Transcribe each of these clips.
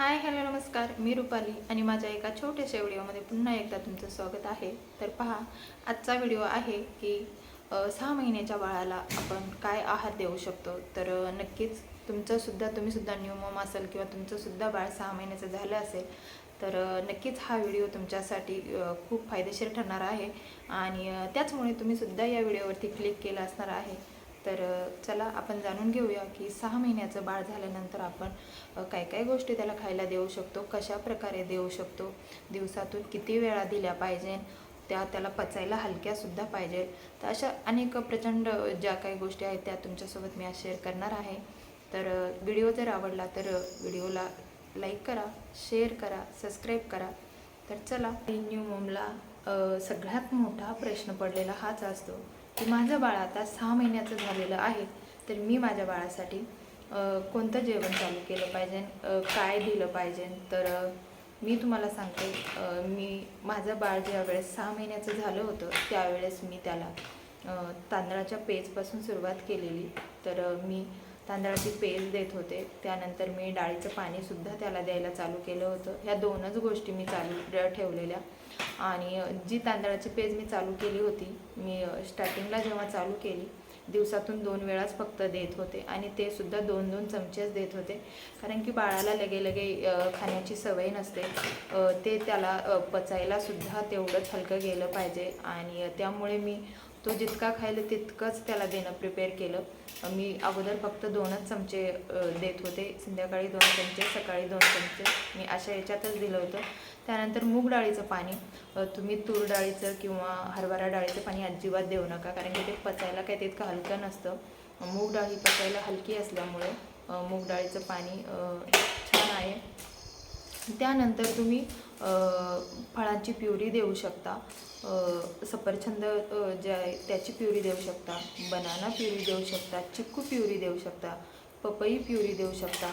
Hi hello नमस्कार, मी रुपाली आणि माझ्या एका छोट्याशा व्हिडिओमध्ये पुन्हा एकदा तुमचं स्वागत आहे. तर पहा, आजचा व्हिडिओ आहे की 6 महिन्याच्या बाळाला आपण काय आहार देऊ शकतो. तर नक्कीच तुम्हीसुद्धा न्यू मॉम असेल किंवा तुमचंसुद्धा बाळ 6 महिन्याचं झालं असेल तर नक्कीच हा व्हिडिओ तुमच्यासाठी खूप फायदेशीर ठरणार आहे आणि त्याचमुळे तुम्हीसुद्धा या व्हिडिओवरती क्लिक केलं असणार आहे. तर चला आपण जाणून घेऊया की 6 महिन्याचं बाळ झाल्यानंतर आपण काय काय गोष्टी त्याला खायला देऊ शकतो, कशा प्रकारे देऊ शकतो, दिवसातून किती वेळा दिल्या पाहिजे, त्याला पचायला हलक्यासुद्धा पाहिजे. तर अशा अनेक प्रचंड ज्या काही गोष्टी आहेत त्या तुमच्यासोबत मी आज शेअर करणार आहे. तर व्हिडिओ जर आवडला तर व्हिडिओला लाईक करा, शेअर करा, सबस्क्राईब करा. तर चला, न्यू मॉमला सगळ्यात मोठा प्रश्न पडलेला हाच असतो की माझं बाळ आता 6 महिन्याचं झालेलं आहे, तर मी माझ्या बाळासाठी कोणतं जेवण चालू केलं पाहिजे, काय दिलं पाहिजे. तर मी तुम्हाला सांगते, माझं बाळ ज्यावेळेस 6 महिन्याचं झालं होतं त्यावेळेस मी त्याला तांदळाच्या पेजपासून सुरुवात केलेली. तर मी तांदळाची पेज देत होते, त्यानंतर मी डाळीचं पाणीसुद्धा त्याला द्यायला चालू केलं होतं. ह्या दोनच गोष्टी मी चालू ठेवलेल्या. आणि जी तांदळाची पेज मी चालू केली होती, मी स्टार्टिंगला जेव्हा चालू केली दिवसातून 2 वेळाच फक्त देत होते आणि ते सुद्धा 2-2 चमचेच देत होते. कारण की बाळाला लगे खाण्याची सवय नसते, ते त्याला पचायलासुद्धा तेवढंच हलकं गेलं पाहिजे आणि त्यामुळे मी तो जितका खायला तितकंच त्याला देणं प्रिपेअर केलं. मी अगोदर फक्त 2च चमचे देत होते, संध्याकाळी 2 चमचे, सकाळी 2 चमचे, मी अशा याच्यातच दिलं होतं. त्यानंतर मूग डाळीचं पाणी, तुम्ही तूर डाळीचं किंवा हरभरा डाळीचं पाणी अजिबात देऊ नका, कारण की ते पचायला काही तितकं हलकं नसतं. मूग डाळ ही पचायला हलकी असल्यामुळे मूग डाळीचं पाणी छान आहे. त्यानंतर तुम्ही फळांची प्युरी देऊ शकता. सफरचंद जे आहे त्याची प्युरी देऊ शकता, बनाना प्युरी देऊ शकता, चिक्कू प्युरी देऊ शकता, पपई प्युरी देऊ शकता.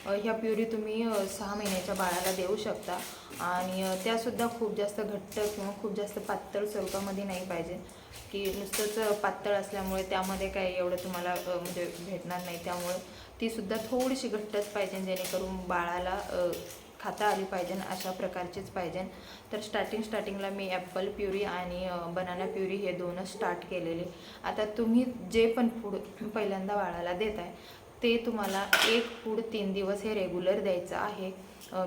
ह्या प्युरी तुम्ही 6 महिन्याच्या बाळाला देऊ शकता आणि त्यासुद्धा खूप जास्त घट्ट किंवा खूप जास्त पातळ स्वरूपामध्ये नाही पाहिजे, की नुसतंच पातळ असल्यामुळे त्यामध्ये काही एवढं तुम्हाला म्हणजे भेटणार नाही. त्यामुळे तीसुद्धा थोडीशी घट्टच पाहिजे, जेणेकरून बाळाला खाता आली पाहिजे, अशा प्रकारचीच पाहिजे. तर स्टार्टिंगला मी ॲपल प्युरी आणि बनाना प्युरी हे 2च स्टार्ट केलेले. आता तुम्ही जे पण फूड पहिल्यांदा बाळाला देत आहे ते तुम्हाला 1 फूड 3 दिवस हे रेग्युलर द्यायचं आहे.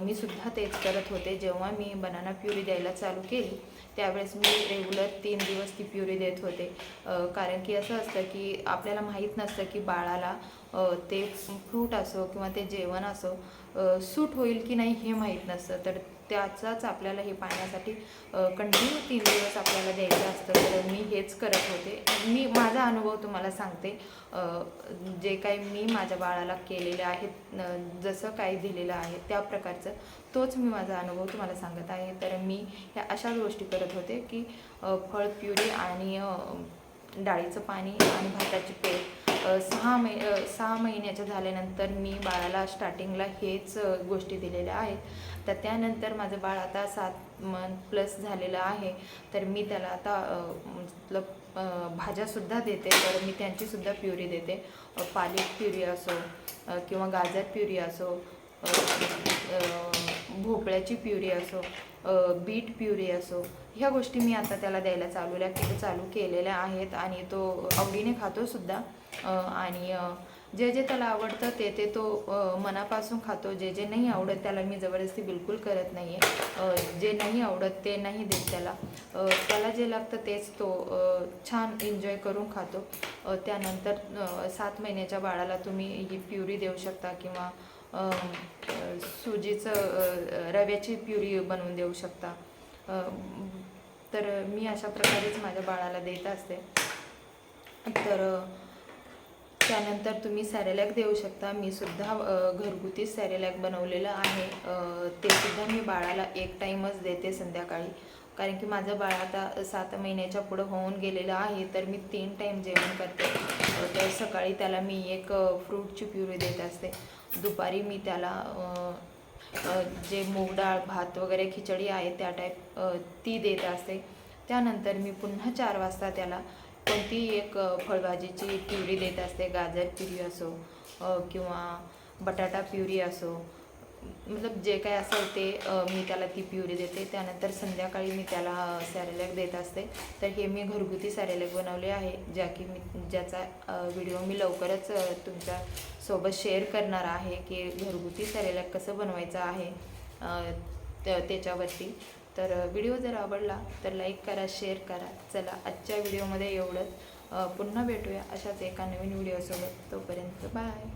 मी सुद्धा तेच करत होते. जेव्हा मी बनाना प्युरी द्यायला चालू केली त्यावेळेस मी रेग्युलर 3 दिवस ती प्युरी देत होते. कारण की असं असतं की आपल्याला माहीत नसतं की बाळाला ते फ्रूट असो किंवा ते जेवण असो सूट होईल की नाही हे माहीत नसतं. तर त्याचाच आपल्याला हे पाहण्यासाठी कंटिन्यू 3 दिवस आपल्याला द्यायचं असतं. तर मी हेच करत होते. माझा अनुभव तुम्हाला सांगते, जे काही मी माझ्या बाळाला केलेले आहेत, जसं काही दिलेलं आहे त्या प्रकारचं तोच मी माझा अनुभव तुम्हाला सांगत आहे. तर मी ह्या अशाच गोष्टी करत होते की फळ प्युरी आणि डाळीचं पाणी आणि भाताची पेज 6 महिन्याच्या झाल्यानंतर मी बाळाला स्टार्टिंगला हेच गोष्टी दिलेल्या आहेत. तर त्यानंतर माझं बाळ आता 7 मंथ प्लस झालेलं आहे. तर मी त्याला आता मतलब भाज्यासुद्धा देते. तर मी त्यांचीसुद्धा प्युरी देते. पालक प्युरी असो किंवा गाजर प्युरी असो, भोपळ्याची प्युरी असो, बीट प्युरी असो, ह्या गोष्टी मी आता त्याला द्यायला चालू केलेल्या आहेत आणि तो आवडीने खातोसुद्धा. आणि जे त्याला आवडतं ते तो मनापासून खातो. जे नाही आवडत त्याला मी जबरदस्ती बिलकुल करत नाही आहे. जे नाही आवडत ते नाही देत त्याला. त्याला जे लागतं तेच तो छान एन्जॉय करून खातो. त्यानंतर 7 महिन्याच्या बाळाला तुम्ही ही प्युरी देऊ शकता किंवा रव्याची प्युरी बनवून देऊ शकता. तर मी अशा प्रकारेच माझ्या बाळाला देत असते. तर त्यानंतर तुम्ही सॅरेलॅक देऊ शकता. मी सुद्धा घरगुती सॅरेलॅक बनवलेलं आहे. ते सुद्धा मी बाळाला 1 टाईमच देते संध्याकाळी, कारण की माझं बाळ आता 7 महिन्याच्या पुढं होऊन गेलेलं आहे. तर मी 3 टाईम जेवण करते. तर सकाळी त्याला मी एक फ्रूटची प्युरी देत असते. दुपारी मी त्याला जे मूग डाळ भात वगैरे खिचडी आहे त्या टाईप ती देत असते. त्यानंतर मी पुन्हा 4 वाजता त्याला कोणती एक फळभाजीची प्युरी देत असते. गाजर प्युरी असो किंवा बटाटा प्युरी असो, मतलब जे काय असेल ते मी त्याला ती प्युरी देते. त्यानंतर संध्याकाळी मी त्याला सॅरेलॅक देत असते. तर हे मी घरगुती सॅरेलॅक बनवले आहे, ज्याचा व्हिडिओ मी लवकरच तुमच्यासोबत शेअर करणार आहे की घरगुती सॅरेलॅक कसं बनवायचं आहे त्याच्यावरती. तर व्हिडिओ जर आवडला तर लाईक करा, शेअर करा. चला आजच्या व्हिडिओमध्ये एवढंच. पुन्हा भेटूया अशाच एका नवीन व्हिडिओसोबत. तोपर्यंत बाय.